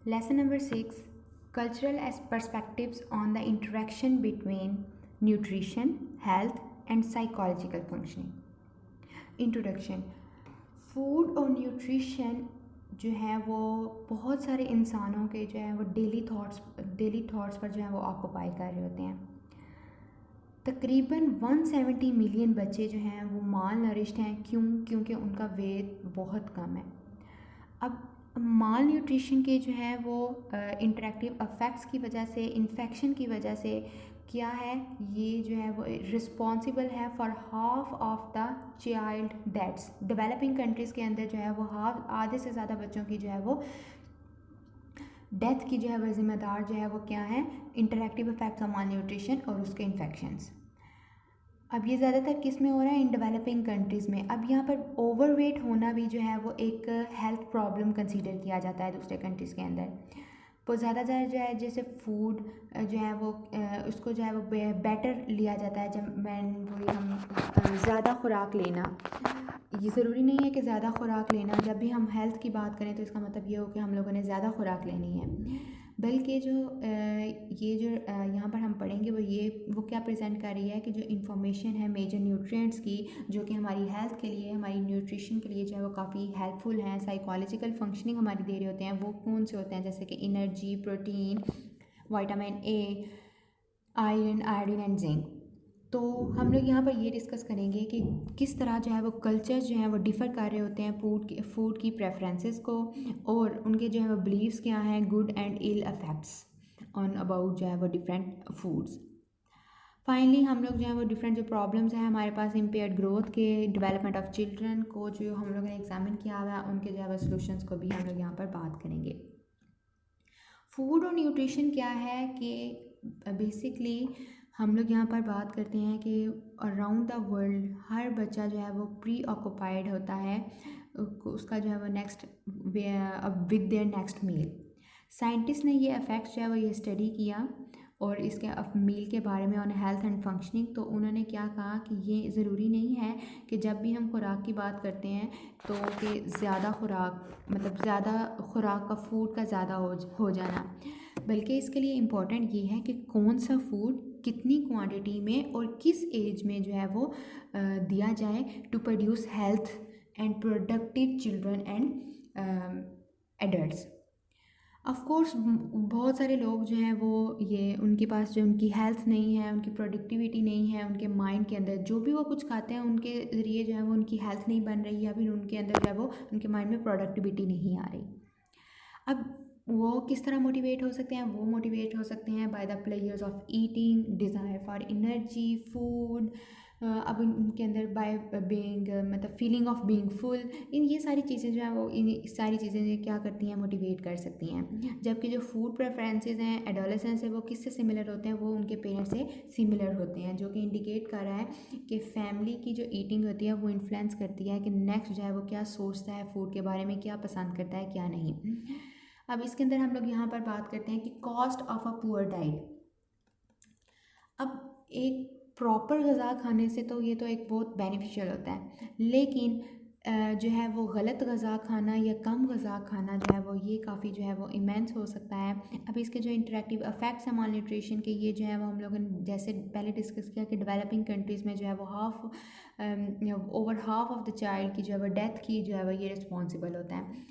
Lesson number 6, Cultural as Perspectives on the Interaction between Nutrition, Health and Psychological Functioning. Introduction. Food और nutrition जो है वो बहुत सारे इंसानों के जो है वो डेली थॉट्स पर जो है वो ऑक्यूपाई कर रहे होते हैं। तकरीबन 170 मिलियन बच्चे जो हैं वो माल नरिश्ड हैं। क्योंकि उनका वेट बहुत कम है। अब माल न्यूट्रिशन के जो है वो इंटरेक्टिव अफेक्ट्स की वजह से, इन्फेक्शन की वजह से क्या है, ये जो है वो रिस्पॉन्सिबल है for half of the child deaths. Developing countries के अंदर जो है वो आधे से ज़्यादा बच्चों की जो है वो डेथ की जो है वो ज़िम्मेदार जो है वो क्या है, interactive effects of mall nutrition और उसके इन्फेक्शंस। अब ये ज़्यादातर किस में हो रहा है, इन डेवलपिंग कंट्रीज़ में। अब यहाँ पर ओवरवेट होना भी जो है वो एक हेल्थ प्रॉब्लम कंसीडर किया जाता है दूसरे कंट्रीज़ के अंदर। तो ज़्यादा जो है जैसे फूड जो है वो उसको जो है वो बेटर लिया जाता है जब हम ज़्यादा खुराक लेना। ये ज़रूरी नहीं है कि ज़्यादा खुराक लेना, जब भी हम हेल्थ की बात करें तो इसका मतलब ये हो कि हम लोगों ने ज़्यादा खुराक लेनी है, बल्कि जो यहाँ पर हम पढ़ेंगे वो क्या प्रेजेंट कर रही है कि जो इन्फॉर्मेशन है मेजर न्यूट्रिएंट्स की, जो कि हमारी हेल्थ के लिए, हमारी न्यूट्रिशन के लिए जो है वो काफ़ी हेल्पफुल हैं, साइकोलॉजिकल फंक्शनिंग हमारी दे रहे होते हैं, वो कौन से होते हैं, जैसे कि energy, protein, vitamin A, iron, iodine and zinc. तो हम लोग यहाँ पर ये डिस्कस करेंगे कि किस तरह जो है वो कल्चर जो है वो डिफ़र कर रहे होते हैं फूड की प्रेफरेंसेस को, और उनके जो है वो बिलीव्स क्या हैं, good and ill effects on about जो है वो डिफरेंट फूड्स। फाइनली हम लोग जो है वो डिफरेंट जो प्रॉब्लम्स हैं हमारे पास इम्पेयर्ड ग्रोथ के, डेवलपमेंट ऑफ चिल्ड्रन को जो हम लोगों ने एग्जामिन किया हुआ है, उनके जो है वो सोल्यूशंस को भी हम लोग यहाँ पर बात करेंगे। फूड और न्यूट्रिशन क्या है कि बेसिकली हम लोग यहाँ पर बात करते हैं कि अराउंड द वर्ल्ड हर बच्चा जो है वो प्री ऑक्यूपाइड होता है, उसका जो है वो next with their next meal. Scientist ने ये इफेक्ट्स जो है वो ये स्टडी किया और इसके मील के बारे में ऑन हेल्थ एंड फंक्शनिंग। तो उन्होंने क्या कहा कि ये ज़रूरी नहीं है कि जब भी हम खुराक की बात करते हैं तो कि ज़्यादा खुराक मतलब ज़्यादा खुराक का फूड का ज़्यादा हो जाना, बल्कि इसके लिए इम्पॉर्टेंट ये है कि कौन सा फूड कितनी क्वांटिटी में और किस एज में जो है वो दिया जाए to produce health and productive children and adults. Of course बहुत सारे लोग जो हैं वो ये उनके पास जो उनकी हेल्थ नहीं है, उनकी प्रोडक्टिविटी नहीं है, उनके माइंड के अंदर जो भी वो कुछ खाते हैं उनके ज़रिए जो है वो उनकी हेल्थ नहीं बन रही, या फिर उनके अंदर जो है वो उनके माइंड में प्रोडक्टिविटी नहीं आ रही। अब वो किस तरह मोटिवेट हो सकते हैं, वो मोटिवेट हो सकते हैं by the players of eating, desire for energy, food. अब उनके अंदर बाय बीइंग मतलब फीलिंग ऑफ बीइंग फुल, इन ये सारी चीज़ें जो हैं वो इन सारी चीज़ें क्या करती हैं, मोटिवेट कर सकती हैं। जबकि जो फूड प्रेफरेंसेस हैं एडोलेसेंस है वो किससे सिमिलर होते हैं, वो उनके पेरेंट्स से सिमिलर होते हैं, जो कि इंडिकेट कर रहा है कि फैमिली की जो ईटिंग होती है वो इन्फ्लुएंस करती है कि नेक्स्ट जो है वो क्या सोचता है फूड के बारे में, क्या पसंद करता है क्या नहीं। अब इसके अंदर हम लोग यहाँ पर बात करते हैं कि cost of a poor diet. अब एक प्रॉपर ग़िज़ा खाने से तो ये तो एक बहुत बेनिफिशियल होता है, लेकिन जो है वो गलत ग़िज़ा खाना या कम ग़िज़ा खाना जो है वो ये काफ़ी जो है वो इमेंस हो सकता है। अब इसके जो इंटरेक्टिव इफेक्ट्स हैं माल न्यूट्रिशन के, ये जो है वो हम लोगों ने जैसे पहले डिस्कस किया कि डेवलपिंग कंट्रीज़ में जो है वो over half of the child की जो है वो डेथ की जो है वो ये रिस्पॉन्सिबल होता है।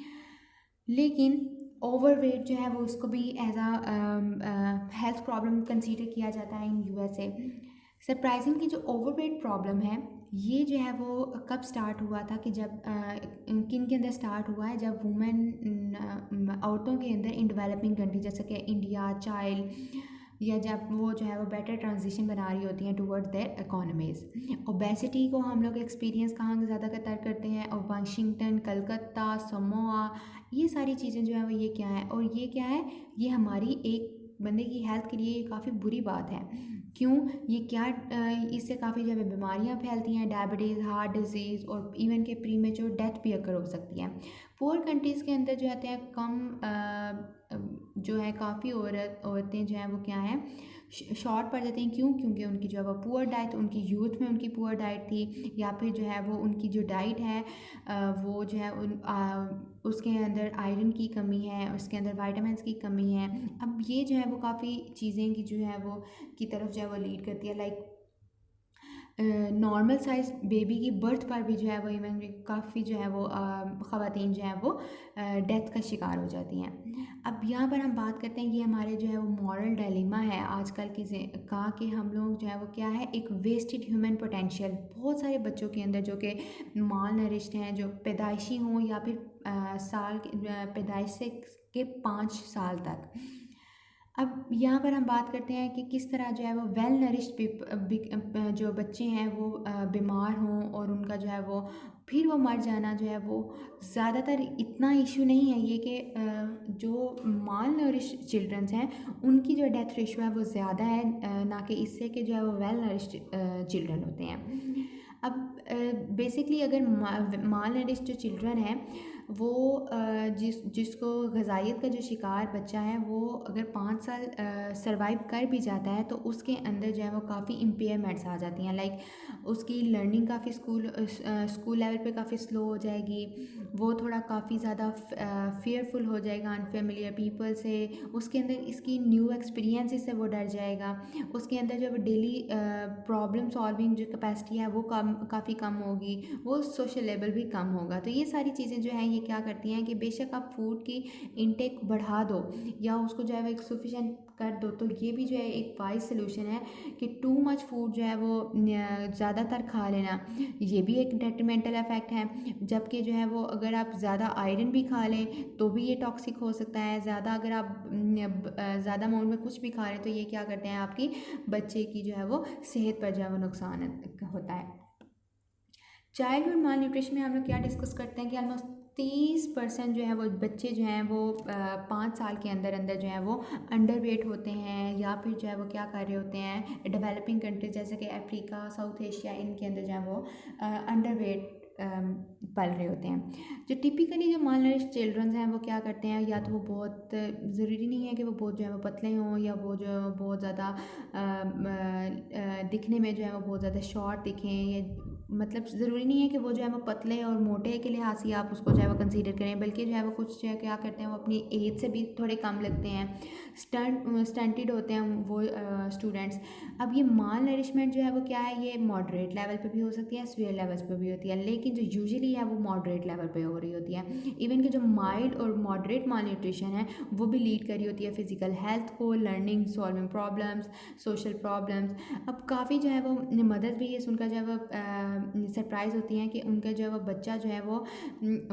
लेकिन ओवरवेट जो है वो उसको भी एज आ हेल्थ प्रॉब्लम कंसीडर किया जाता है इन यूएसए। सरप्राइजिंगली जो ओवरवेट प्रॉब्लम है ये जो है वो कब स्टार्ट हुआ था कि जब किन के अंदर स्टार्ट हुआ है, जब वुमेन औरतों के अंदर इन डेवलपिंग कंट्री जैसे कि इंडिया, चाइल्ड, या जब वो जो है वो बेटर ट्रांजिशन बना रही होती हैं टुवर्ड्स देयर इकोनॉमीज़। ओबेसिटी को हम लोग एक्सपीरियंस कहाँ ज़्यादातर करते हैं, और वाशिंगटन, कलकत्ता, समोआ, ये सारी चीज़ें जो है वो ये क्या है, और ये क्या है, ये हमारी एक बंदे की हेल्थ के लिए काफ़ी बुरी बात है। क्यों, ये क्या इससे काफ़ी जो है बीमारियाँ फैलती हैं, डायबिटीज़, हार्ट डिजीज़ और इवन के प्रीमेच्योर डेथ भी अकर हो सकती है। पुअर कंट्रीज़ के अंदर जो होते हैं कम जो है काफ़ी औरतें जो हैं वो क्या हैं शॉर्ट पड़ जाते हैं। क्यों? क्योंकि उनकी जो है वो पुअर डाइट, उनकी यूथ में उनकी पुअर डाइट थी, या फिर जो है वो उनकी जो डाइट है वो जो है उसके अंदर आयरन की कमी है, उसके अंदर वाइटामिन्स की कमी है। अब ये जो है वो काफ़ी चीज़ें की जो है वो की तरफ जो है वो लीड करती है। लाइक नॉर्मल साइज़ बेबी की बर्थ पर भी जो है वो इवन काफ़ी जो है वो ख़वातीन जो है वो डेथ का शिकार हो जाती हैं। अब यहाँ पर हम बात करते हैं कि हमारे जो है वो मॉरल डायलेमा है आजकल की का, कि हम लोग जो है वो क्या है, एक वेस्टेड ह्यूमन पोटेंशियल बहुत सारे बच्चों के अंदर जो कि माल नरिश्ड हैं, जो पैदाइशी हों या फिर पैदाइश से के 5 साल तक। अब यहाँ पर हम बात करते हैं कि किस तरह जो है वो वेल नरिश्ड जो बच्चे हैं वो बीमार हों और उनका जो है वो फिर वो मर जाना जो है वो ज़्यादातर इतना इशू नहीं है ये कि जो माल नरिश्ड चिल्ड्रंस हैं उनकी जो डेथ रेशो है वो ज़्यादा है, ना कि इससे कि जो है वो वेल नरिश्ड चिल्ड्रन होते हैं। अब बेसिकली अगर माल नरिश्ड जो चिल्ड्रन हैं वो जिसको ग़िज़ाइयत का जो शिकार बच्चा है वो अगर 5 साल सरवाइव कर भी जाता है तो उसके अंदर जो है वो काफ़ी इम्पेयरमेंट्स आ जाती हैं। लाइक उसकी लर्निंग काफ़ी स्कूल लेवल पे काफ़ी स्लो हो जाएगी, वो थोड़ा काफ़ी ज़्यादा फेयरफुल हो जाएगा अनफेमिलियर पीपल से, उसके अंदर इसकी न्यू एक्सपीरियंसेस से वो डर जाएगा, उसके अंदर जो डेली प्रॉब्लम सॉल्विंग जो कैपेसिटी है वो काफ़ी कम होगी, वो सोशल लेवल भी कम होगा। तो ये सारी चीज़ें जो हैं ये क्या करती हैं कि बेशक आप फूड की इनटेक बढ़ा दो या उसको जो है वो एक सफिशेंट कर दो, तो ये भी जो है एक वाइज सोल्यूशन है कि टू मच फूड जो है वो ज़्यादातर खा लेना, ये भी एक डेट्रीमेंटल इफेक्ट है। जबकि जो है वो अगर आप ज़्यादा आयरन भी खा लें तो भी ये टॉक्सिक हो सकता है। ज़्यादा अगर आप ज़्यादा अमाउंट में कुछ भी खा रहे हैं तो ये क्या करते हैं, आपकी बच्चे की जो है वो सेहत पर जो है वो नुकसान होता है। चाइल्डहुड माल न्यूट्रिशन में हम लोग क्या डिस्कस करते हैं कि ऑलमोस्ट 30% जो है वो बच्चे जो हैं वो 5 साल के अंदर अंदर जो है वो अंडर वेट होते हैं, या फिर जो है वो क्या कर रहे होते हैं, डेवलपिंग कंट्रीज जैसे कि अफ्रीका, साउथ एशिया, इनके अंदर जो है वो अंडर वेट पल रहे होते हैं। जो टिपिकली जो माल नरिश्ड चिल्ड्रंस हैं वो क्या करते हैं, या तो वो बहुत ज़रूरी नहीं है कि वो बहुत जो है वो पतले हों, या वो जो बहुत ज़्यादा दिखने में जो है वो बहुत ज़्यादा शॉर्ट दिखें, या मतलब ज़रूरी नहीं है कि वो जो है वो पतले और मोटे के लिहाज से आप उसको जो है वो कंसीडर करें, बल्कि जो है वो कुछ जो है क्या करते हैं वो अपनी एज से भी थोड़े कम लगते हैं, स्टंटेड होते हैं वो स्टूडेंट्स। अब ये माल नरिशमेंट जो है वो क्या है, ये मॉडरेट लेवल पे भी हो सकती है, सीवियर लेवल्स पे भी होती है, लेकिन जो यूजुअली है वो मॉडरेट लेवल पे हो रही होती है। इवन कि जो माइल्ड और मॉडरेट माल न्यूट्रिशन है वो भी लीड कर रही होती है फिजिकल हेल्थ को, learning, solving problems, social problems. अब काफ़ी जो है वो मदर्स भी ये सुनकर जो है वो सरप्राइज़ होती हैं कि उनका जो है वो बच्चा जो है वो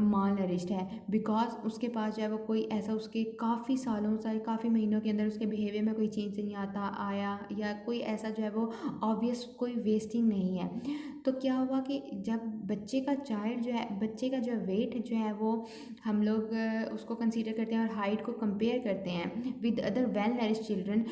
माल नरिश्ड है, बिकॉज उसके पास जो है वो कोई ऐसा उसके काफ़ी सालों से, काफ़ी महीनों के अंदर उसके बिहेवियर में कोई चेंज नहीं आया, या कोई ऐसा जो है वो ऑब्वियस कोई वेस्टिंग नहीं है। तो क्या हुआ कि जब बच्चे का जो वेट जो है वो हम लोग उसको कंसीडर करते हैं और हाइट को कंपेयर करते हैं with other well nourished children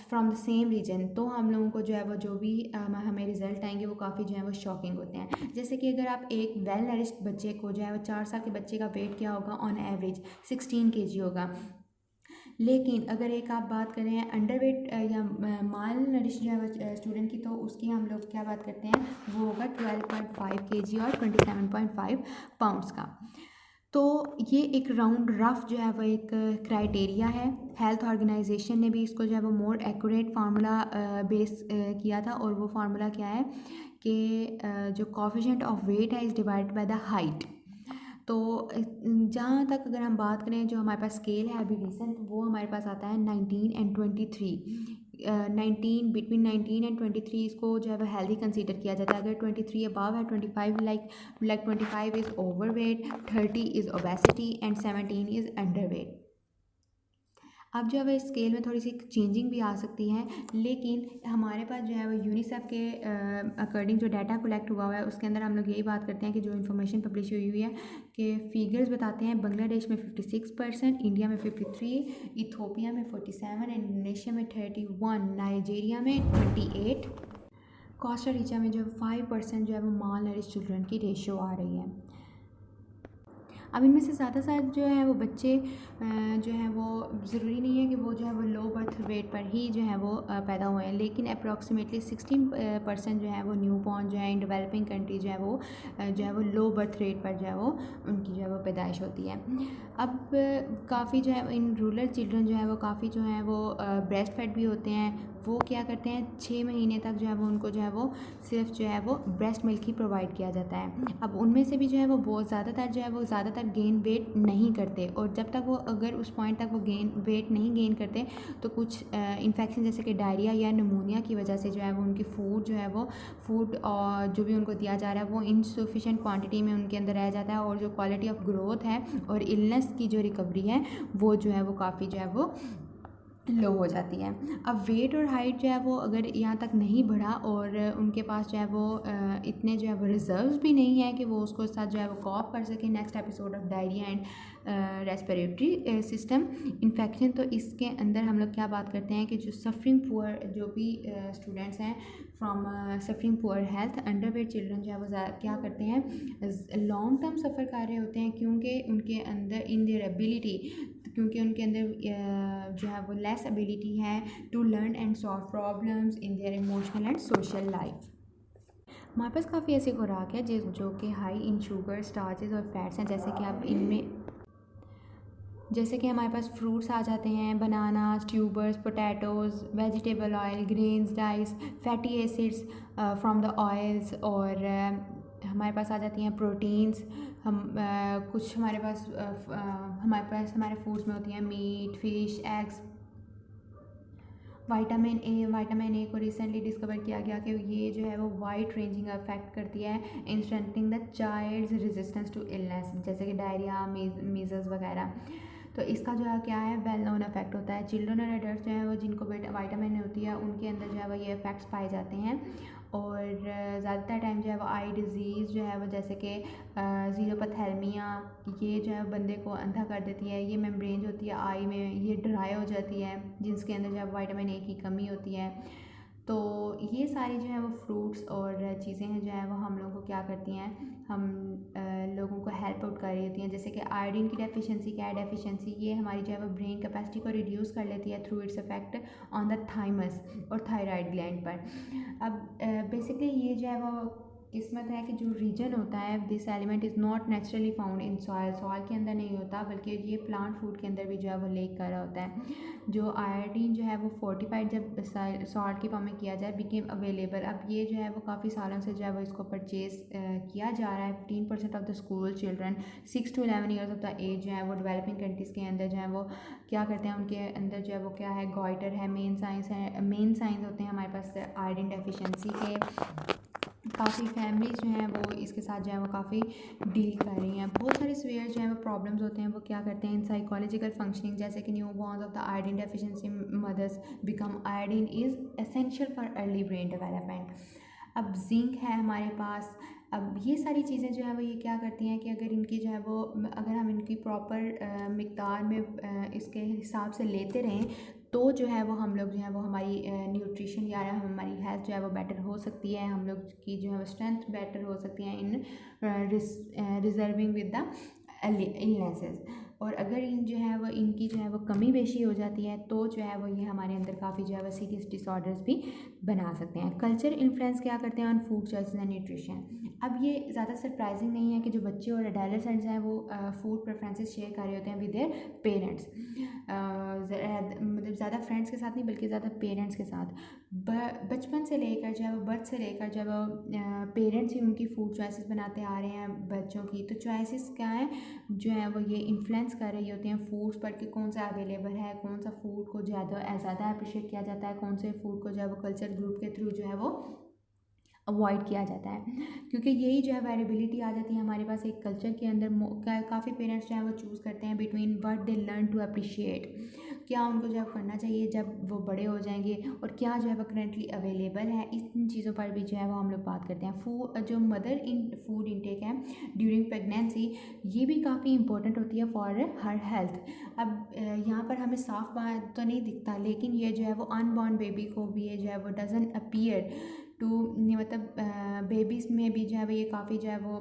from the same region, तो हम लोगों को जो है वो जो भी हमें रिजल्ट आएंगे वो काफ़ी जो है वो शॉकिंग होते हैं। जैसे कि अगर आप एक वेल नरिश्ड बच्चे को जो है वो 4 साल के बच्चे का वेट क्या होगा, ऑन एवरेज 16 kg होगा, लेकिन अगर एक आप बात करें अंडर वेट या माल नरिश जो है स्टूडेंट की, तो उसकी हम लोग क्या बात करते हैं, वो होगा 12.5 kg और 27.5 पाउंड्स का। तो ये एक राउंड रफ जो है वो एक क्राइटेरिया है। हेल्थ ऑर्गेनाइजेशन ने भी इसको जो है वो मोर एक्यूरेट फार्मूला बेस किया था, और वो फार्मूला क्या है कि जो कोफिशिएंट ऑफ वेट है is divided by the height. तो जहाँ तक अगर हम बात करें, जो हमारे पास स्केल है अभी रिसेंट, वो हमारे पास आता है 19 and 23। 19 बिटवीन 19 and 23 इसको जो है वो हेल्दी कंसीडर किया जाता है। अगर 23 अबव है, 25 like 25 is over weight, 30 is obesity and 17 is under weight. अब जो है वो स्केल में थोड़ी सी चेंजिंग भी आ सकती है, लेकिन हमारे पास जो है वो यूनिसेफ के अकॉर्डिंग जो डाटा कलेक्ट हुआ हुआ है उसके अंदर हम लोग यही बात करते हैं कि जो इन्फॉर्मेशन पब्लिश हुई है कि फिगर्स बताते हैं बांग्लादेश में 56%, इंडिया में 53%, इथियोपिया में 47%, इंडोनेशिया में 31%, नाइजीरिया में 28%, कोस्टा रिका में जो 5% जो है वो माल नरिश्ड चिल्ड्रन की रेशियो आ रही है। अब इनमें से ज़्यादा जो है वो बच्चे जो है वो ज़रूरी नहीं है कि वो जो है वो लो बर्थ वेट पर ही जो है वो पैदा हुए हैं, लेकिन अप्रॉक्सीमेटली 16% जो है वो न्यू बॉर्न जो है इन डेवलपिंग कंट्री जो है वो लो बर्थ रेट पर जो है वो उनकी जो है वो पैदाइश होती है। अब काफ़ी जो है इन रूरल चिल्ड्रन जो है वो काफ़ी जो है वो ब्रेस्ट फेड भी होते हैं। वो क्या करते हैं 6 महीने तक जो है वो उनको जो है वो सिर्फ जो है वो ब्रेस्ट मिल्क ही प्रोवाइड किया जाता है। अब उनमें से भी जो है वो बहुत ज़्यादातर गेन वेट नहीं करते, और जब तक वो अगर उस पॉइंट तक वो वेट नहीं गेन करते तो कुछ इन्फेक्शन जैसे कि डायरिया या निमोनिया की वजह से जो है वो उनकी फूड और जो भी उनको दिया जा रहा है वो इनसफिशिएंट क्वांटिटी में उनके अंदर रह जाता है, और जो क्वालिटी ऑफ ग्रोथ है और इलनेस की जो रिकवरी है वो जो है वो काफ़ी जो है वो लो हो जाती है। अब वेट और हाइट जो है वो अगर यहाँ तक नहीं बढ़ा और उनके पास जो है वो इतने जो है वो रिजर्व्स भी नहीं है कि वो उसको साथ जो है वो कॉप कर सके next episode of diarrhoea and respiratory system infection, तो इसके अंदर हम लोग क्या बात करते हैं कि जो सफरिंग पुअर जो भी स्टूडेंट्स हैं from suffering poor health underweight children जो है वो क्या करते हैं लॉन्ग टर्म सफ़र कर रहे होते हैं, क्योंकि उनके अंदर इन देयर एबिलिटी क्योंकि उनके अंदर जो है वो लेस एबिलिटी है to learn and solve problems in their emotional and social life. हमारे पास काफ़ी ऐसी खुराक है जो कि हाई इन शुगर स्टार्चेस और फैट्स हैं, जैसे कि हमारे पास फ्रूट्स आ जाते हैं, bananas, tubers, potatoes, vegetable oil, grains, dice, fatty acids from the oils, और हमारे पास आ जाती हैं प्रोटीन्स। कुछ हमारे फूड्स में होती हैं meat, fish, eggs. Vitamin A को रिसेंटली डिस्कवर किया गया कि ये जो है वो वाइड रेंजिंग अफेक्ट करती है in strengthening the child's resistance to illness, जैसे कि डायरिया, मीजल्स वगैरह। तो इसका जो है क्या है वेल नोन इफेक्ट होता है। चिल्ड्रन और एडल्ट जो है वो जिनको विटामिन होती है उनके अंदर जो है वो ये इफेक्ट्स पाए जाते हैं, और ज़्यादातर टाइम जो है वो आई डिज़ीज़ जो है वो जैसे कि ज़ीरोपैथेलमिया ये जो है बंदे को अंधा कर देती है। ये मेम्ब्रेन जो होती है आई में ये ड्राई हो जाती है, जिसके अंदर जो है विटामिन ए की कमी होती है। तो ये सारी जो है वो फ्रूट्स और चीज़ें हैं जो है वो हम लोगों को क्या करती हैं, हम लोगों को हेल्प आउट कर रही होती हैं। जैसे कि आयोडीन की डेफिशिएंसी क्या है, डेफिशिएंसी ये हमारी जो है वो ब्रेन कैपेसिटी को रिड्यूस कर लेती है through its effect on the thymus और थायराइड ग्लैंड पर। अब बेसिकली ये जो है वो किस्मत है कि जो रीजन होता है this element is not naturally found in soil के अंदर नहीं होता, बल्कि ये प्लांट फूड के अंदर भी जो है वो लेक कर रहा होता है। जो आयोडीन जो है वो फोर्टिफाइड जब सॉल्ट की फॉर्म में किया जाए बिकेम अवेलेबल। अब ये जो है वो काफ़ी सालों से जो है वो इसको परचेज़ किया जा रहा है। 15% of the school children 6 to 11 years of the age जो है वो डेवलपिंग कंट्रीज़ के अंदर जो है वो क्या करते हैं, उनके अंदर जो है वो क्या है गॉइटर है, मेन साइंस होते हैं हमारे पास आयोडीन डेफिशिएंसी के। काफ़ी फैमिलीज़ जो हैं वो इसके साथ जो है वो काफ़ी डील कर रही हैं। बहुत सारे स्वेयर जो है वो प्रॉब्लम्स होते हैं, वो क्या करते हैं इन साइकोलॉजिकल फंक्शनिंग, जैसे कि new born of the iodine deficiency mothers become iodine is essential for early brain development. अब जिंक है हमारे पास। अब ये सारी चीज़ें जो है वो ये क्या करती हैं कि अगर इनकी जो है वो अगर हम इनकी प्रॉपर मिकदार में इसके हिसाब से लेते रहें तो जो है वो हम लोग जो है वो हमारी न्यूट्रिशन या हमारी हेल्थ जो है वो बेटर हो सकती है, हम लोग की जो है वो स्ट्रेंथ बेटर हो सकती है इन रिजर्विंग विद द इलनेसेस। और अगर इन जो है वो इनकी जो है वो कमी बेशी हो जाती है तो जो है वो ये हमारे अंदर काफ़ी जो है वो सीरियस डिसऑर्डर्स भी बना सकते हैं। कल्चर इन्फ्लुएंस क्या करते हैं on food choices and nutrition. अब ये ज़्यादा सरप्राइजिंग नहीं है कि जो बच्चे और एडोलेसेंट्स हैं वो फूड प्रेफरेंसेस शेयर कर रहे होते हैं विद देयर पेरेंट्स, मतलब ज़्यादा फ्रेंड्स के साथ नहीं बल्कि ज़्यादा पेरेंट्स के साथ। बचपन से लेकर जब बर्थ से लेकर जब पेरेंट्स ही उनकी फूड चॉइसेस बनाते आ रहे हैं बच्चों की, तो चॉइसेस क्या है जो है वो ये इन्फ्लुएंस कर रही होती हैं फूड्स पर कि कौन सा अवेलेबल है, कौन सा फूड को ज़्यादा अप्रिशिएट किया जाता है, कौन से फूड को जो है वो कल्चर ग्रुप के थ्रू जो है वो अवॉइड किया जाता है। क्योंकि यही जो है वेरिएबिलिटी आ जाती है हमारे पास एक कल्चर के अंदर। काफ़ी पेरेंट्स जो है वो चूज़ करते हैं between what they learn to appreciate, क्या उनको जो है करना चाहिए जब वो बड़े हो जाएंगे, और क्या जो है वो करेंटली अवेलेबल है। इन चीज़ों पर भी जो है वो हम लोग बात करते हैं। जो मदर इन फूड इनटेक है ड्यूरिंग प्रेगनेंसी ये भी काफ़ी इंपॉर्टेंट होती है फॉर हर हेल्थ। अब यहाँ पर हमें साफ बात तो नहीं दिखता, लेकिन ये जो है वो अनबॉर्न बेबी को भी ये जो है वो डजन अपीयर टू मतलब बेबीज़ में भी जो है वो ये काफ़ी जो है वो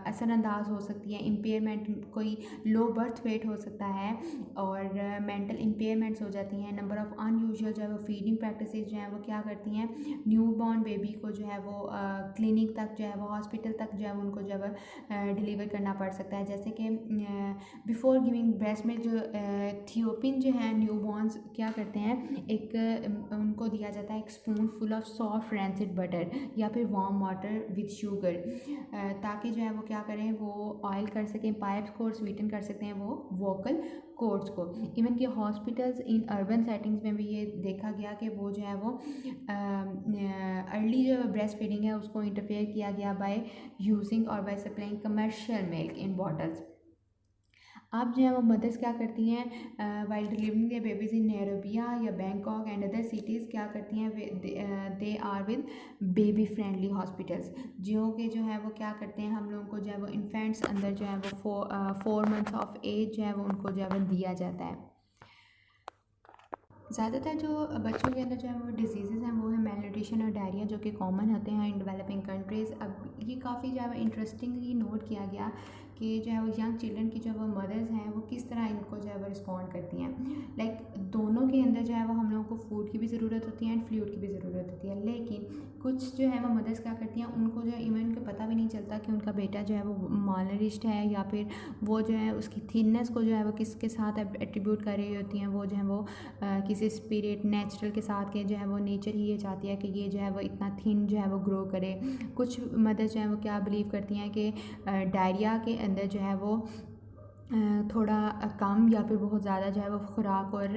असरअंदाज हो सकती है। इम्पेयरमेंट, कोई लो बर्थ वेट हो सकता है और मेंटल इम्पेयरमेंट्स हो जाती हैं। नंबर ऑफ़ अनयूजुअल जो है वो फीडिंग प्रैक्टिसेस जो हैं वो क्या करती हैं, न्यू बॉर्न बेबी को जो है वो क्लिनिक तक जो है वो हॉस्पिटल तक जो है उनको जो है डिलीवर करना पड़ सकता है। जैसे कि बिफोर गिविंग ब्रेस्ट मिल्क जो थियोपिन जो है न्यू बॉर्न्स क्या करते हैं, एक उनको दिया जाता है एक spoon full of soft rancid butter या फिर वार्म वाटर विद शुगर, ताकि जो है वो क्या करें, वो ऑयल कर सकें, पाइप्स को और स्वीटन कर सकते हैं वो वोकल कोर्ड्स को। इवन कि हॉस्पिटल्स इन अर्बन सेटिंग्स में भी ये देखा गया कि वो जो है वो अर्ली जो ब्रेस्ट फीडिंग है उसको इंटरफेयर किया गया बाय यूजिंग और by supplying commercial milk in bottles. अब जो है वो मदर्स क्या करती हैं, while delivering their babies in Nairobi या बैंकॉक एंड अदर सिटीज़, क्या करती हैं, they are with baby friendly hospitals, जो कि जो है वो क्या करते हैं, हम लोगों को जो है वो इन्फेंट्स अंदर जो है वो 4 मंथ्स ऑफ एज जो है वो उनको जो है वो दिया जाता है। ज़्यादातर जो बच्चों के अंदर जो है वो डिजीज़ हैं वो है मेलन्यूट्रिशन और डायरिया, जो कि कॉमन होते हैं इन डेवलपिंग कंट्रीज़। अब ये काफ़ी जो है इंटरेस्टिंगली नोट किया गया कि जो है वो यंग चिल्ड्रन की जो वो मदर्स हैं वो किस तरह इनको जो है वो रिस्पॉन्ड करती हैं। लाइक दोनों के अंदर जो है वो हम लोगों को फूड की भी ज़रूरत होती है एंड फ्लूइड की भी ज़रूरत होती है, लेकिन कुछ जो है वो मदर्स क्या करती हैं, उनको जो है इवन उनको पता भी नहीं चलता कि उनका बेटा जो है वो मालनरिश्ड है या फिर वो जो है उसकी थिननेस को जो है वो किसके साथ एट्रीब्यूट कर रही होती हैं। वो जो है वो किसी स्पिरिट नेचुरल के साथ के जो है वो नेचर ही ये चाहती है कि ये जो है वो इतना थिन जो है वो ग्रो करे। कुछ मदर्स जो है वो क्या बिलीव करती हैं कि डायरिया के अंदर जो है वो थोड़ा कम या फिर बहुत ज़्यादा जो है वो खुराक और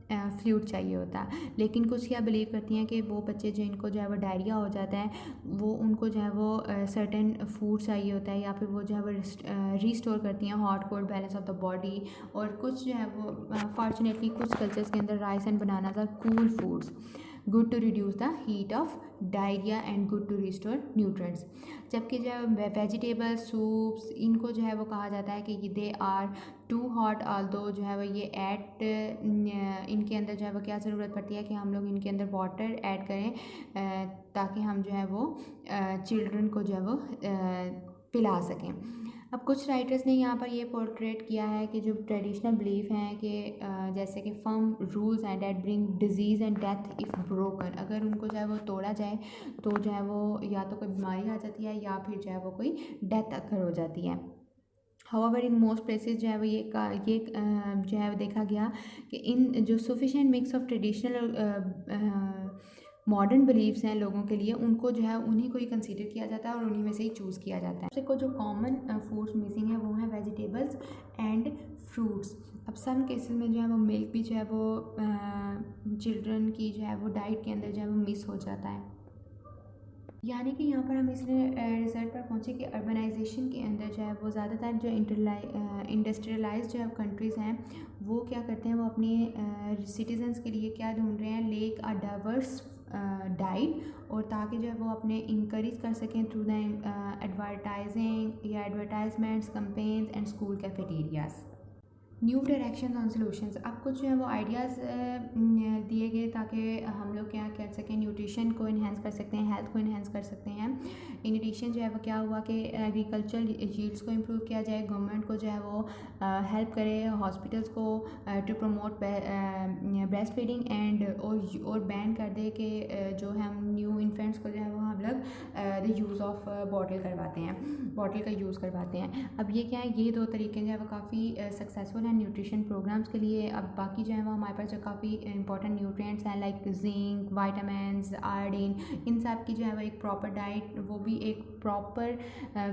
फ्लूइड चाहिए होता है, लेकिन कुछ क्या बिलीव करती हैं कि वो बच्चे जिनको जो है वो डायरिया हो जाता है वो उनको जो है वो सर्टेन फूड चाहिए होता है या फिर वो जो है वो रीस्टोर करती हैं hot cold balance of the body. और कुछ जो है वो फॉर्चुनेटली कुछ कल्चर्स के अंदर rice and bananas are cool foods, good to reduce the heat of diarrhoea and good to restore nutrients. जबकि जो है वेजिटेबल सूप्स इनको जो है वो कहा जाता है कि they are too hot, although जो है वो ये ऐड इनके अंदर जो है वो क्या ज़रूरत पड़ती है कि हम लोग इनके अंदर वाटर ऐड करें ताकि हम जो है वो चिल्ड्रन को जो है वो पिला सकें। अब कुछ राइटर्स ने यहाँ पर ये पोर्ट्रेट किया है कि जो ट्रेडिशनल बिलीफ हैं कि जैसे कि firm rules and that bring disease and death if broken, अगर उनको जो है वो तोड़ा जाए तो जो है वो या तो कोई बीमारी आ जाती है या फिर जो है वो कोई डेथ अकर हो जाती है। हाउएवर इन मोस्ट प्लेसेस जो है वो ये जो है वो देखा गया कि इन जो sufficient mix of traditional modern beliefs हैं लोगों के लिए, उनको जो है उन्हीं को ही कंसीडर किया जाता है और उन्हीं में से ही चूज़ किया जाता है। सबसे को जो कॉमन फूड्स मिसिंग है वो है वेजिटेबल्स एंड फ्रूट्स। अब सम केसेस में जो है वो मिल्क भी जो है वो चिल्ड्रन की जो है वो डाइट के अंदर जो है वो मिस हो जाता है। यानी कि यहाँ पर हम इसलिए रिजल्ट पर पहुँचे कि अर्बनाइजेशन के अंदर जो है वो ज़्यादातर जो इंडस्ट्रियलाइज जो कंट्रीज़ हैं वो क्या करते हैं, वो अपने सिटीजन्स के लिए क्या ढूंढ रहे हैं, लेक अ डाइवर्स डाइट, और ताकि जो है वो अपने इंकरेज कर सकें थ्रू द एडवर्टाइजिंग या advertisements campaigns and school cafeterias. New direction on solutions. अब कुछ जो है वो आइडियाज़ दिए गए ताकि हम लोग क्या कर सकें, न्यूट्रिशन को इन्हेंस कर सकते हैं, हेल्थ को इन्हेंस कर सकते हैं। इन एडिशन जो है वो क्या हुआ कि एग्रीकल्चरल यील्ड्स को इम्प्रूव किया जाए, गवर्नमेंट को जो है वो हेल्प करे हॉस्पिटल्स को to promote breast feeding and और बैन कर दे कि जो है हम न्यू इन्फेंट्स को जो है वो हम लोग द यूज़ ऑफ बॉटल का यूज़ करवाते हैं। अब ये क्या है, ये दो तरीके जो है वो काफ़ी सक्सेसफुल हैं न्यूट्रिशन प्रोग्राम्स के लिए। अब बाकी जो है वो हमारे पास जो काफ़ी इंपॉर्टेंट न्यूट्रिएंट्स हैं लाइक जिंक, विटामिन्स, आयोडीन, इन सब की जो है वो एक प्रॉपर डाइट, वो भी एक प्रॉपर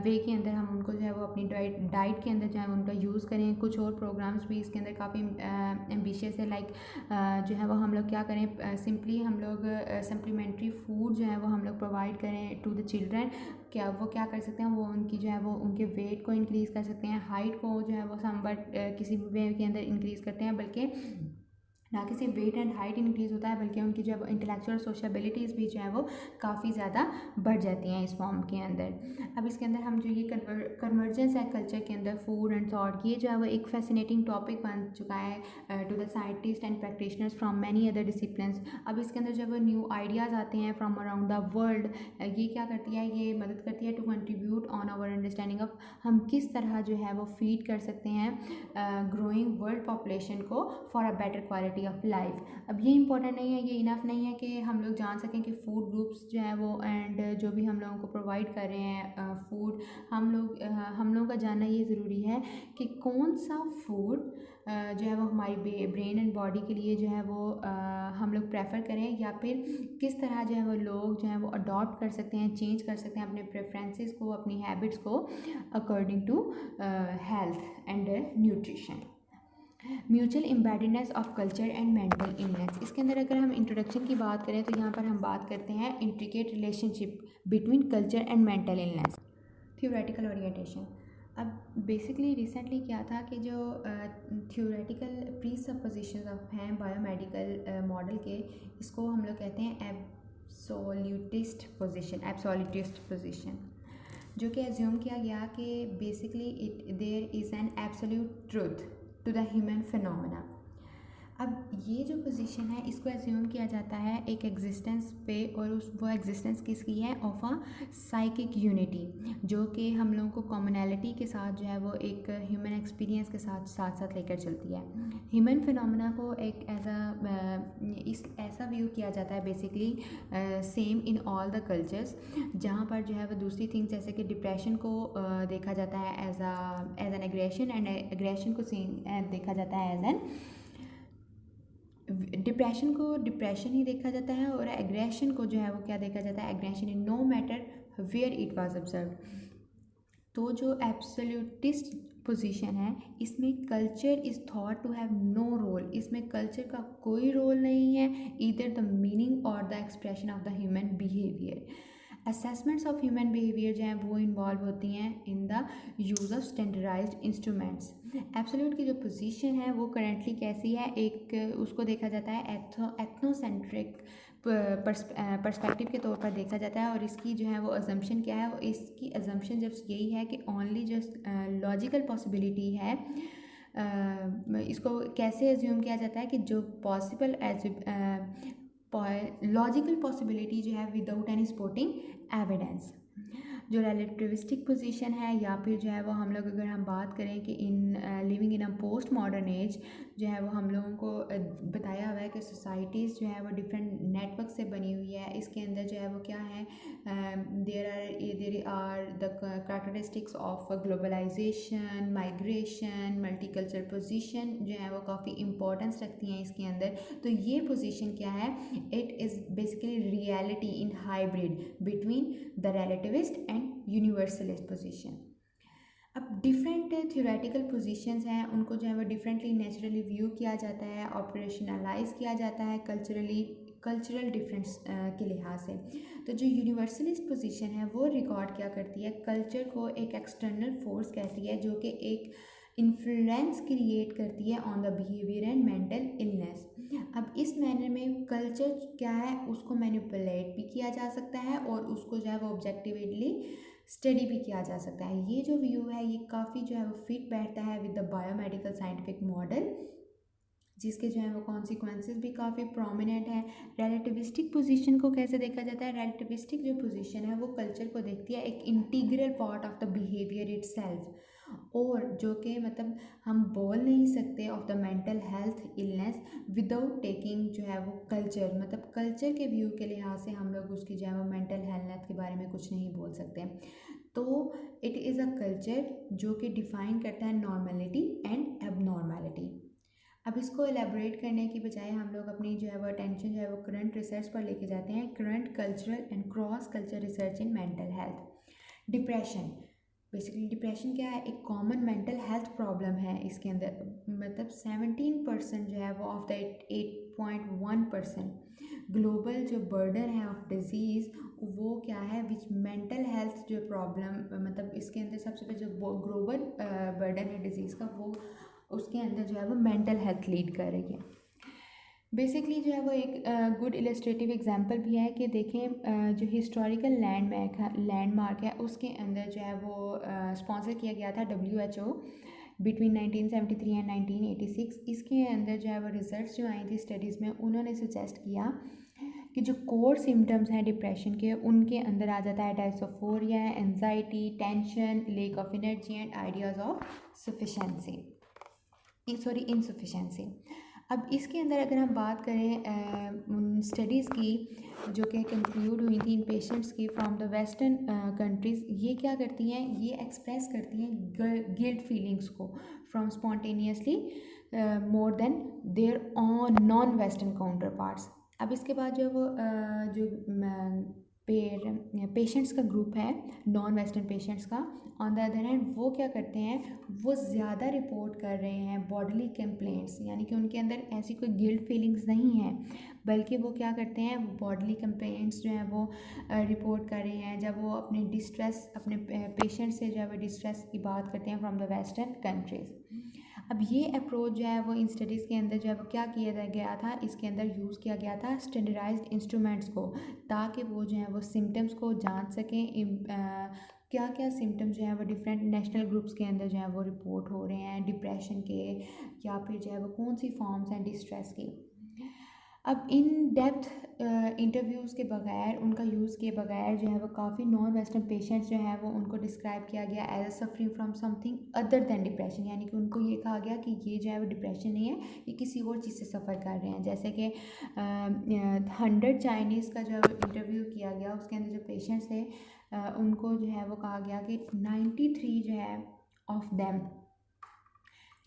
वे के अंदर हम उनको जो है वो अपनी डाइट के अंदर जो है उनका यूज़ करें। कुछ और प्रोग्राम्स भी इसके अंदर काफ़ी एम्बिशियस है, लाइक जो है वो हम लोग क्या करें, सिंपली हम लोग सप्लीमेंट्री फूड जो है वो हम लोग प्रोवाइड करें टू द चिल्ड्रन। क्या वो क्या कर सकते हैं, वो उनकी जो है वो उनके वेट को इंक्रीज़ कर सकते हैं, हाइट को जो है वो समवट किसी भी वे के अंदर इंक्रीज़ करते हैं, बल्कि ना कि सिर्फ वेट एंड हाइट इंक्रीज़ होता है बल्कि उनकी जो है इंटेलेक्चुअल सोशबिलिटीज़ भी जो है वो काफ़ी ज़्यादा बढ़ जाती हैं इस फॉर्म के अंदर। अब इसके अंदर हम जो ये कन्वर्जेंस है कल्चर के अंदर फूड एंड थॉट, ये जो है वो एक फैसिनेटिंग टॉपिक बन चुका है to the scientist and practitioners from many other disciplines. अब इसके अंदर जब न्यू आइडियाज़ आते हैं फ्रॉम अराउंड द वर्ल्ड, ये क्या करती है, ये मदद करती है to contribute on our understanding of हम किस तरह जो है वो फीड कर सकते हैं ग्रोइंग वर्ल्ड पॉपुलेशन को for a better quality of life. अब ये इंपॉर्टेंट नहीं है, ये इनफ नहीं है कि हम लोग जान सकें कि फूड ग्रुप्स जो है वो एंड जो भी हम लोगों को प्रोवाइड कर रहे हैं फूड, हम लोगों का जानना ये ज़रूरी है कि कौन सा फूड जो है वो हमारी ब्रेन एंड बॉडी के लिए जो है वो हम लोग प्रेफर करें, या फिर किस तरह जो है वो लोग जो है वो अडॉप्ट कर सकते हैं, चेंज कर सकते हैं अपने प्रेफरेंसेस को, अपनी हैबिट्स को according to health and nutrition. Mutual embeddedness of culture and mental illness. इसके अंदर अगर हम इंट्रोडक्शन की बात करें तो यहाँ पर हम बात करते हैं intricate relationship between culture and mental illness. Theoretical orientation. अब बेसिकली रिसेंटली क्या था कि जो थ्योरेटिकल प्री सपोजिशंस ऑफ हैं बायोमेडिकल मॉडल के, इसको हम लोग कहते हैं एब्सोल्यूटिस्ट पोजीशन, जो कि एज्यूम किया गया कि basically there is an absolute truth to the human phenomena. अब ये जो पोजीशन है इसको एज्यूम किया जाता है एक एग्जिस्टेंस पे, और वो एग्जिस्टेंस किसकी है, ऑफ अ साइकिक यूनिटी, जो कि हम लोगों को कॉमनैलिटी के साथ जो है वो एक ह्यूमन एक्सपीरियंस के साथ लेकर चलती है। ह्यूमन फिनोमेना को एक ऐसा व्यू किया जाता है basically same in all the cultures, जहाँ पर जो है वो दूसरी थिंग्स जैसे कि डिप्रेशन को देखा जाता है as an aggression, and aggression को देखा जाता है एज एन डिप्रेशन को डिप्रेशन ही देखा जाता है, और एग्रेशन को जो है वो क्या देखा जाता है, aggression in no matter where it was observed. तो जो एब्सोल्यूटिस्ट पोजीशन है इसमें culture is thought to have no role, इसमें कल्चर का कोई रोल नहीं है, ईदर द मीनिंग और the expression of the human behaviour. Assessments of human behaviour जो हैं वो इन्वॉल्व होती हैं in the use of standardised instruments. Absolute की जो पोजीशन है वो करेंटली कैसी है, एक उसको देखा जाता है एथनोसेंट्रिक पर्सपेक्टिव के तौर पर देखा जाता है, और इसकी जो है वो अजम्पशन क्या है, इसकी अजम्पशन जब यही है कि ओनली जो लॉजिकल पॉसिबिलिटी है, इसको कैसे एज्यूम किया जाता है कि जो पॉसिबल लॉजिकल पॉसिबिलिटी जो है विदाउट एनी सपोर्टिंग एविडेंस। जो रिलेटिविस्टिक पोजीशन है, या फिर जो है वो हम लोग अगर हम बात करें कि in living in a post modern age, जो है वो हम लोगों को बताया हुआ है कि सोसाइटीज़ जो है वो डिफरेंट नेटवर्क से बनी हुई है। इसके अंदर जो है वो क्या है, there are the characteristics of globalisation, migration, multicultural position जो है वो काफ़ी इंपॉर्टेंस रखती हैं इसके अंदर। तो ये पोजीशन क्या है, it is basically reality in hybrid between the relativist and universalist position. अब डिफरेंट थ्योरेटिकल पोजीशंस हैं, उनको जो है वो डिफरेंटली नेचुरली व्यू किया जाता है, ऑपरेशनलाइज किया जाता है कल्चरल डिफरेंस के लिहाज से। तो जो यूनिवर्सलिस्ट पोजीशन है वो रिकॉर्ड क्या करती है, कल्चर को एक एक्सटर्नल फोर्स कहती है जो कि एक इन्फ्लुएंस क्रिएट करती है on the behaviour and mental illness. अब इस मैनर में कल्चर क्या है उसको मैनिपुलेट भी किया जा सकता है, और उसको जो है वो ऑब्जेक्टिवली स्टडी भी किया जा सकता है। ये जो व्यू है ये काफ़ी जो है वो फिट बैठता है with the biomedical scientific model, जिसके जो है वो कॉन्सिक्वेंसेस भी काफ़ी प्रोमिनेंट है। रिलेटिविस्टिक पोजीशन को कैसे देखा जाता है, रिलेटिविस्टिक जो पोजीशन है वो कल्चर को देखती है एक integral part of the behaviour itself, और जो कि मतलब हम बोल नहीं सकते of the mental health illness without taking जो है वो कल्चर, मतलब कल्चर के व्यू के लिहाज से हम लोग उसकी जो है वो मेंटल हेल्थ के बारे में कुछ नहीं बोल सकते। तो इट इज़ अ कल्चर जो कि डिफाइन करता है नॉर्मेलिटी एंड एबनॉर्मेलिटी। अब इसको एलेबोरेट करने की बजाय हम लोग अपनी जो है वो अटेंशन जो है वो करंट रिसर्च पर लेके जाते हैं, current cultural and cross culture research in mental health. Depression, basically depression क्या है, एक कॉमन मेंटल हेल्थ प्रॉब्लम है। इसके अंदर मतलब 17% जो है वो ऑफ द 8.1% ग्लोबल जो बर्डन है ऑफ डिजीज़ वो क्या है, विच मेंटल हेल्थ जो प्रॉब्लम, मतलब इसके अंदर सबसे पहले जो ग्लोबल बर्डन है डिजीज़ का वो उसके अंदर जो है वो मेंटल हेल्थ लीड कर रही है। बेसिकली जो है वो एक गुड इलस्ट्रेटिव एग्जांपल भी है कि देखें जो हिस्टोरिकल लैंडमार्क है उसके अंदर जो है वो स्पॉन्सर किया गया था WHO बिटवीन 1973 एंड 1986। इसके अंदर जो है वो रिजल्ट्स जो आई थी स्टडीज़ में, उन्होंने सजेस्ट किया कि जो कोर सिम्टम्स हैं डिप्रेशन के, उनके अंदर आ जाता है dysphoria, anxiety, tension, lack of energy and ideas of insufficiency. अब इसके अंदर अगर हम बात करें उन स्टडीज़ की जो कि कंक्लूड हुई थी इन पेशेंट्स की फ्रॉम द वेस्टर्न कंट्रीज़, ये क्या करती हैं, ये एक्सप्रेस करती हैं गिल्ट फीलिंग्स को from spontaneously more than their own non western counterparts. अब इसके बाद जो वो पेशेंट्स का ग्रुप है नॉन वेस्टर्न पेशेंट्स का, ऑन द अदर हैंड वो क्या करते हैं, वो ज़्यादा रिपोर्ट कर रहे हैं बॉडीली कंप्लेंट्स, यानी कि उनके अंदर ऐसी कोई गिल्ट फीलिंग्स नहीं है, बल्कि वो क्या करते हैं, वो बॉडीली कंप्लेंट्स जो हैं वो रिपोर्ट कर रहे हैं जब वो अपने डिस्ट्रेस, अपने पेशेंट से जो है वो डिस्ट्रेस की बात करते हैं फ्रॉम द वेस्टर्न कंट्रीज़। अब ये अप्रोच जो है वो इन स्टडीज़ के अंदर जो है वो क्या किया गया था, इसके अंदर यूज़ किया गया था स्टैंडर्डाइज्ड इंस्ट्रूमेंट्स को, ताकि वो जो है वो सिम्टम्स को जान सकें, क्या क्या सिम्टम्स जो है वो डिफरेंट नेशनल ग्रुप्स के अंदर जो है वो रिपोर्ट हो रहे हैं डिप्रेशन के, या फिर जो है वो कौन सी फॉर्म्स हैं डिस्ट्रेस की। अब इन डेप्थ इंटरव्यूज़ के बगैर, उनका यूज़ किए बगैर जो है वो काफ़ी नॉन वेस्टर्न पेशेंट्स जो है वो उनको डिस्क्राइब किया गया as a suffering from something other than depression, यानी कि उनको ये कहा गया कि ये जो है वो डिप्रेशन नहीं है, ये किसी और चीज़ से सफ़र कर रहे हैं। जैसे कि 100 चाइनीज़ का जो इंटरव्यू किया गया, उसके अंदर जो पेशेंट्स थे उनको जो है वो कहा गया कि 93 जो है ऑफ देम,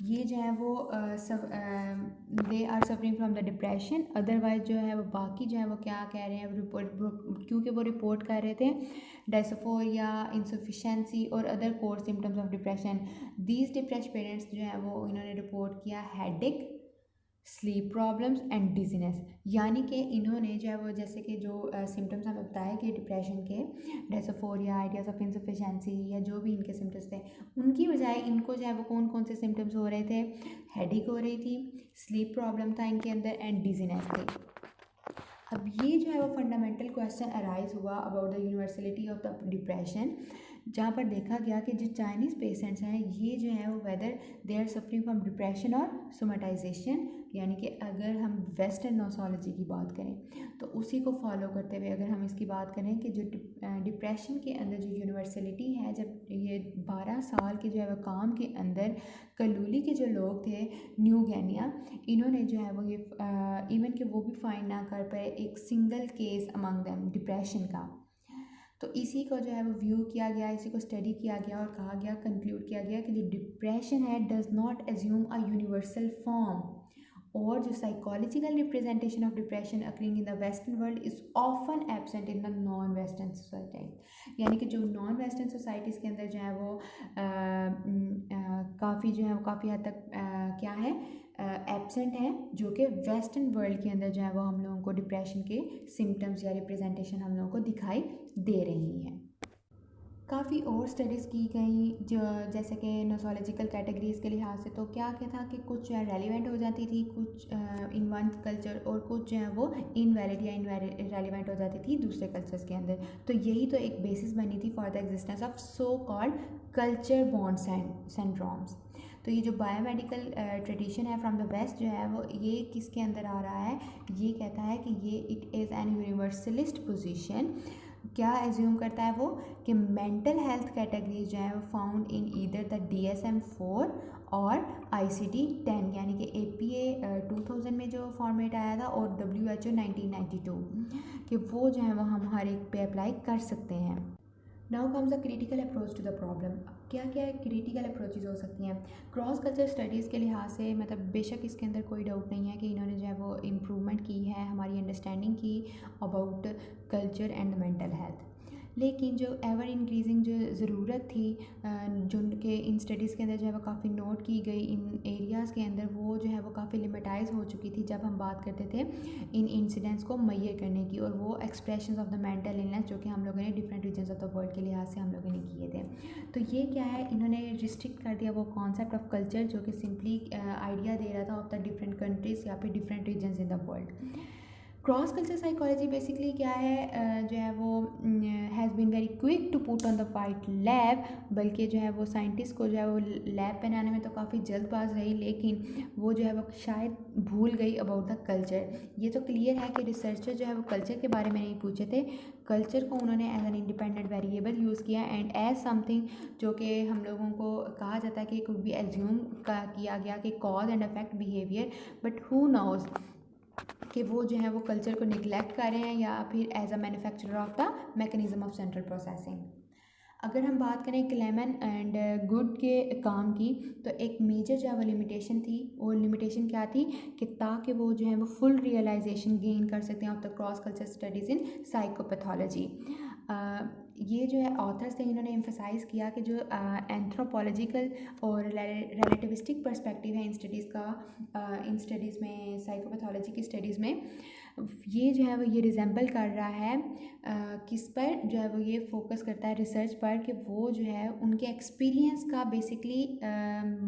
ये जो है वो they are suffering from the depression, otherwise जो है वो बाकी जो है वो क्या कह रहे हैं, क्योंकि वो रिपोर्ट कर रहे थे डायसोफोरिया, इनसफिशेंसी और other core symptoms of depression. These depressed parents जो है वो इन्होंने रिपोर्ट किया headache, sleep problems and dizziness, यानी कि इन्होंने जो है वो जैसे कि जो सिम्टम्स हमें बताए कि डिप्रेशन के, डायसोफोरिया, आइडियाज़ ऑफ इनसफिशेंसी या जो भी इनके सिम्टम्स थे, उनकी बजाय इनको जो है वो कौन कौन से सिम्टम्स हो रहे थे, हेडेक हो रही थी, स्लीप प्रॉब्लम था इनके अंदर एंड डिजीनेस थी। अब ये जो है वो फंडामेंटल क्वेश्चन अराइज हुआ about the universality of the depression, जहाँ पर देखा गया कि जो चाइनीज़ पेशेंट्स हैं ये जो है वो whether they are suffering from depression और सोमेटाइजेशन, यानी कि अगर हम वेस्टर्न नोसोलॉजी की बात करें तो उसी को फॉलो करते हुए अगर हम इसकी बात करें कि जो डिप्रेशन के अंदर जो यूनिवर्सलिटी है, जब ये 12 साल के जो है वो काम के अंदर कलूली के जो लोग थे न्यू गिनिया, इन्होंने जो है वो ये इवन कि वो भी फाइंड ना कर पाए एक single case among them depression का। तो इसी को जो है वो व्यू किया गया, इसी को स्टडी किया गया और कहा गया, कंक्लूड किया गया कि जो डिप्रेशन है does not assume a universal form, और जो psychological representation of depression occurring in the western world is often absent in the non western society, यानी कि जो नॉन वेस्टर्न सोसाइटीज़ के अंदर जो है वो काफ़ी जो है वो काफ़ी हद तक क्या है एब्सेंट है, जो कि वेस्टर्न वर्ल्ड के अंदर जो है वो हम लोगों को डिप्रेशन के सिम्टम्स या रिप्रेजेंटेशन हम लोगों को दिखाई दे रही हैं। काफ़ी और स्टडीज़ की गई जो जैसे कि नोसोलॉजिकल कैटेगरीज़ के लिहाज से, तो क्या था कि कुछ रेलिवेंट हो जाती थी कुछ इन वन कल्चर, और कुछ जो है वो इनवैलिड या इनरेलीवेंट हो जाती थी दूसरे कल्चर्स के अंदर। तो यही तो एक बेसिस बनी थी for the existence of so called culture bond syndromes. तो ये जो बायोमेडिकल ट्रेडिशन है फ्रॉम द वेस्ट जो है वो ये किसके अंदर आ रहा है, ये कहता है कि ये it is an universalist position. क्या एज्यूम करता है वो कि मेंटल हेल्थ कैटेगरीज जो है वो found in either the DSM-4 और ICD-10, यानी कि APA 2000 में जो फॉर्मेट आया था और WHO 1992, कि वो जो है वो हम हर एक पे अप्लाई कर सकते हैं। Now comes the critical approach to the problem. क्या क्या क्रिटिकल अप्रोचेज हो सकती हैं क्रॉस कल्चर स्टडीज़ के लिहाज से, मतलब बेशक इसके अंदर कोई डाउट नहीं है कि इन्होंने जो है वो इम्प्रूवमेंट की है हमारी अंडरस्टैंडिंग की about culture and mental health, लेकिन जो एवर इंक्रीजिंग जो ज़रूरत थी जो उनके इन स्टडीज़ के अंदर जो है वो काफ़ी नोट की गई इन एरियाज़ के अंदर, वो जो है वो काफ़ी लिमिटाइज हो चुकी थी जब हम बात करते थे इन इंसिडेंट्स को मैयर करने की, और वो expression of the mental illness जो कि हम लोगों ने different regions of the world के लिहाज से हम लोगों ने किए थे। तो ये क्या है, इन्होंने रिस्ट्रिक्ट कर दिया वो कॉन्सेप्ट ऑफ कल्चर जो कि सिंपली आइडिया दे रहा था ऑफ द डिफरेंट कंट्रीज़ या फिर different regions in the world. Cross culture psychology basically क्या है, जो है वो has been very quick to put on the white lab, बल्कि जो है वो साइंटिस्ट को जो है वो लैब पे आने में तो काफ़ी जल्दबाज रही, लेकिन वो जो है वो शायद भूल गई अबाउट द कल्चर। ये तो क्लियर है कि रिसर्चर जो है वो कल्चर के बारे में नहीं पूछे थे, कल्चर को उन्होंने as an independent variable use किया एंड एज समथिंग जो कि हम लोगों को कहा जाता है कि कुड बी एज्यूम किया गया कि cause and affect behaviour, but who nose कि वो जो है वो कल्चर को निगलेक्ट कर रहे हैं या फिर as a manufacturer of the mechanism of central processing. अगर हम बात करें क्लेमन एंड गुड के काम की, तो एक मेजर जो है वो लिमिटेशन थी, वो लिमिटेशन क्या थी कि ताकि वो जो है वो फुल रियलाइजेशन गेन कर सकते हैं of the cross culture studies in psychopathology. ये जो है ऑथर्स थे, इन्होंने एम्फसाइज़ किया कि जो एंथ्रोपोलॉजिकल और रिलेटिविस्टिक पर्सपेक्टिव है इन स्टडीज़ का, इन स्टडीज़ में साइकोपैथोलॉजी की स्टडीज़ में ये जो है वो ये रिजेंबल कर रहा है किस पर, जो है वो ये फोकस करता है रिसर्च पर कि वो जो है उनके एक्सपीरियंस का बेसिकली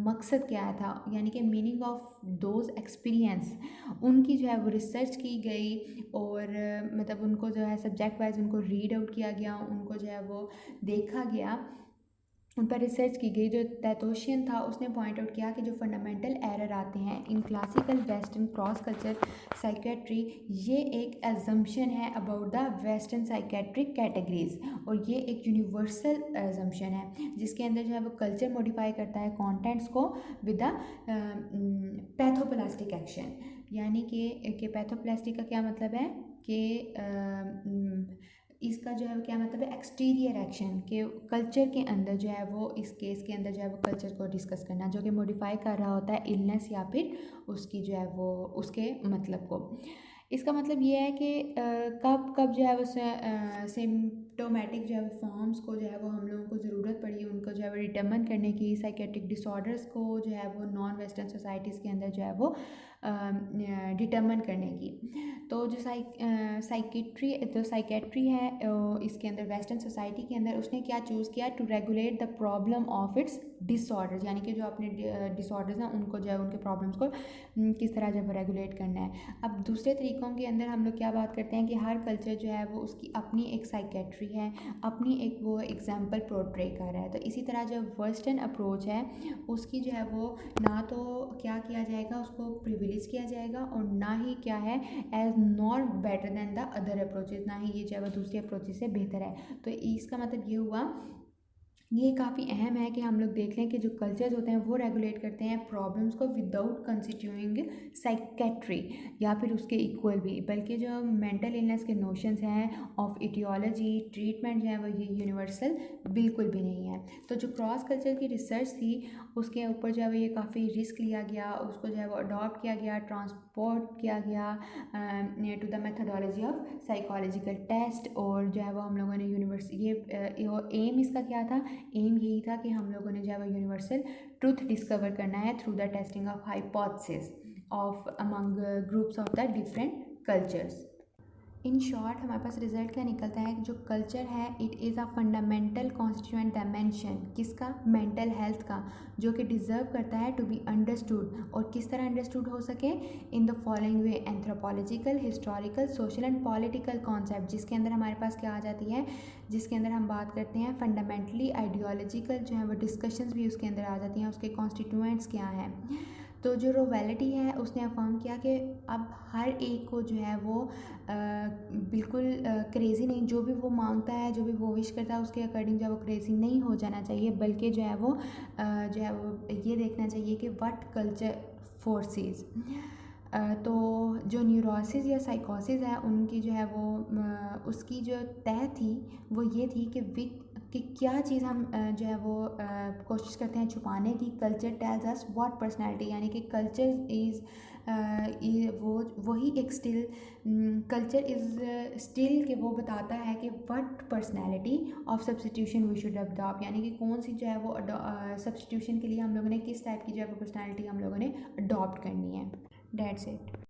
मकसद क्या था, यानी कि मीनिंग ऑफ दोज एक्सपीरियंस उनकी जो है वो रिसर्च की गई और मतलब उनको जो है सब्जेक्ट वाइज उनको रीड आउट किया गया, उनको जो है वो देखा गया, उन पर रिसर्च की गई। जो तैतोशियन था उसने पॉइंट आउट किया कि जो फंडामेंटल एरर आते हैं in classical western cross culture psychiatry, ये एक एजम्पशन है about the western psychiatric categories, और ये एक यूनिवर्सल एजम्पशन है जिसके अंदर जो है वो कल्चर मॉडिफाई करता है कॉन्टेंट्स को विद द पैथोप्लास्टिक एक्शन। यानी कि पैथोप्लास्टिक का क्या मतलब है कि इसका जो है क्या मतलब है, एक्सटीरियर एक्शन के कल्चर के अंदर जो है वो इस केस के अंदर जो है वो कल्चर को डिस्कस करना जो कि मॉडिफाई कर रहा होता है इलनेस या फिर उसकी जो है वो उसके मतलब को। इसका मतलब ये है कि कब कब जो है वो सिम्टोमेटिक जो है वो फॉर्म्स को जो है वो हम लोगों को ज़रूरत पड़ी उनको जो है वो डिटर्मिन करने की, साइकेट्रिक डिसऑर्डर्स को जो है वो नॉन वेस्टर्न सोसाइटीज़ के अंदर जो है वो डिटर्मिन करने की। तो जो साइकेट्री है इसके अंदर वेस्टर्न सोसाइटी के अंदर उसने क्या चूज़ किया, to regulate the problem of its disorders, यानी कि जो अपने डिसऑर्डर्स हैं उनको जो है उनके प्रॉब्लम्स को किस तरह जो है रेगुलेट करना है। अब दूसरे तरीक़ों के अंदर हम लोग क्या बात करते हैं कि हर कल्चर जो है वो उसकी अपनी एक साइकेट्री है, अपनी एक वो एग्जाम्पल पोर्ट्रे कर रहा है। तो इसी तरह जो वेस्टर्न अप्रोच है उसकी जो है वो ना तो क्या किया जाएगा, उसको प्रिविलेज किया जाएगा, और ना ही क्या है as nor better than the other approaches, ना ही ये जो है वो दूसरी अप्रोचेज से बेहतर है। तो इसका मतलब ये हुआ, ये काफ़ी अहम है कि हम लोग देख लें कि जो कल्चर्स होते हैं वो रेगुलेट करते हैं प्रॉब्लम्स को विदाउट कंस्टिट्यूइंग साइकेट्री या फिर उसके इक्वल भी, बल्कि जो मेंटल इलनेस के नोशंस हैं ऑफ इटियोलॉजी ट्रीटमेंट जो है वो ये यूनिवर्सल बिल्कुल भी नहीं है। तो जो क्रॉस कल्चर की रिसर्च थी उसके ऊपर जो है वो ये काफ़ी रिस्क लिया गया, उसको जो है वो अडॉप्ट किया गया, ट्रांसपोर्ट किया गया to the methodology of psychological test, और जो है वो हम लोगों ने एम इसका क्या था, एम यही था कि हम लोगों ने जो है वो यूनिवर्सल ट्रूथ डिस्कवर करना है through the testing of hypothesis of among groups of the different cultures. In short हमारे पास रिजल्ट क्या निकलता है कि जो कल्चर है it is a fundamental constituent dimension, किसका, मेंटल हेल्थ का, जो कि डिज़र्व करता है टू बी अंडरस्टूड। और किस तरह अंडरस्टूड हो सके, in the following way, anthropological, historical, social and political concept, जिसके अंदर हमारे पास क्या आ जाती है, जिसके अंदर हम बात करते हैं फंडामेंटली आइडियोलॉजिकल जो है वो डिस्कशंस भी उसके अंदर आ जाती हैं, उसके कॉन्स्टिट्यूएंट्स क्या हैं। तो जो रोवेलिटी है उसने अफर्म किया कि अब हर एक को जो है वो बिल्कुल क्रेज़ी नहीं, जो भी वो मांगता है, जो भी वो विश करता है उसके अकॉर्डिंग जो है वो क्रेज़ी नहीं हो जाना चाहिए, बल्कि जो है वो ये देखना चाहिए कि व्हाट कल्चर फोर्सेस। तो जो न्यूरोसिस या साइकोसिस है उनकी जो है वो उसकी जो तय थी वो ये थी कि विद कि क्या चीज़ हम जो है वो कोशिश करते हैं छुपाने की। Culture tells us what personality, यानी कि कल्चर इज़ वो वही एक स्टिल, कल्चर इज़ स्टिल कि वो बताता है कि what personality of substitution we should adopt, यानी कि कौन सी जो है वो सब्सटीट्यूशन के लिए हम लोगों ने किस टाइप की जो है वो पर्सनैलिटी हम लोगों ने अडॉप्ट करनी है। That's it.